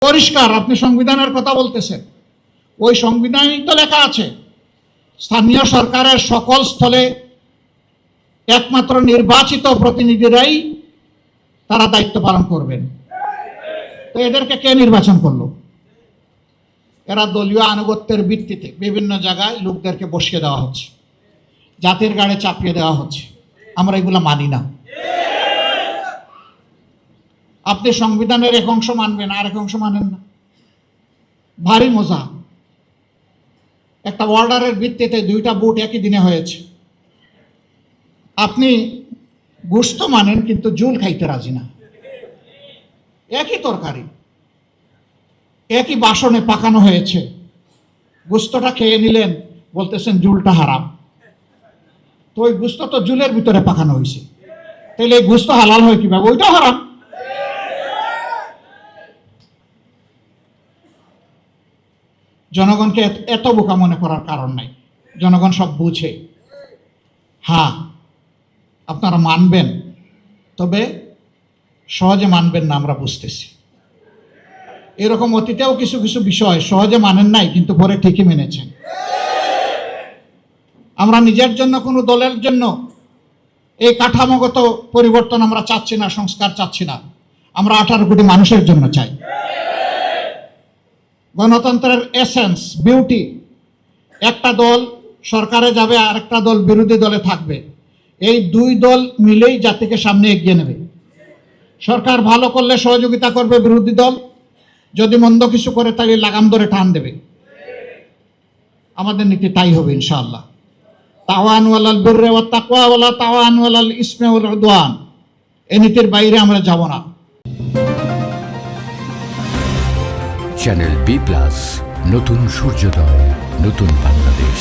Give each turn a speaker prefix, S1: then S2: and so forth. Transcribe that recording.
S1: পরিষ্কার আপনি সংবিধানের কথা বলতেছেন, ওই সংবিধানেই তো লেখা আছে স্থানীয় সরকারের সকল স্থলে একমাত্র নির্বাচিত প্রতিনিধিরাই তারা দায়িত্ব পালন করবেন। তো এদেরকে কে নির্বাচন করলো? এরা দলীয় আনুগত্যের ভিত্তিতে বিভিন্ন জায়গায় লোকদেরকে বসিয়ে দেওয়া হচ্ছে, জাতির গাড়ে চাপিয়ে দেওয়া হচ্ছে। আমরা এগুলো মানি না। আপনি সংবিধানের এক অংশ মানবেন, আর এক অংশ মানেন না, ভারী মজা। একটা অর্ডারের ভিত্তিতে দুইটা ভোট একই দিনে হয়েছে। আপনি গোশত মানেন কিন্তু জুল খাইতে রাজি না। একই তরকারি একই বাসনে পাকানো হয়েছে, গোশতটা খেয়ে নিলেন, বলতেছেন জুলটা হারাম। তো ওই গোশত তো জুলের ভিতরে পাকানো হয়েছে, তাহলে এই গোশত হালাল হয় কিভাবে? ওইটা হারাম। জনগণকে এত বোকা মনে করার কারণ নাই, জনগণ সব বুঝে। হ্যাঁ, আপনারা মানবেন, তবে সহজে মানবেন না, আমরা বুঝতেছি। এরকম অতীতেও কিছু কিছু বিষয় সহজে মানেন নাই, কিন্তু পরে ঠিকই মেনেছেন। আমরা নিজের জন্য, কোনো দলের জন্য এই কাঠামোগত পরিবর্তন আমরা চাচ্ছি না, সংস্কার চাচ্ছি না। আমরা 18 কোটি মানুষের জন্য চাই। গণতন্ত্রের এসেন্স, বিউটি, একটা দল সরকারে যাবে আর একটা দল বিরোধী দলে থাকবে, এই দুই দল মিলেই জাতিকে সামনে এগিয়ে নেবে। সরকার ভালো করলে সহযোগিতা করবে বিরোধী দল, যদি মন্দ কিছু করে তাহলে লাগাম ধরে টান দেবে। আমাদের নীতি তাই হবে ইনশাআল্লাহ। তাওয়ানু আলাল বিররি ওয়াত তাকওয়া ওয়ালা তাওয়ানু আলাল ইসমি ওয়াল উদওয়ান। এই নীতির বাইরে আমরা যাব না।
S2: চ্যানেল বি+, নতুন সূর্যোদয়, নতুন বাংলাদেশ।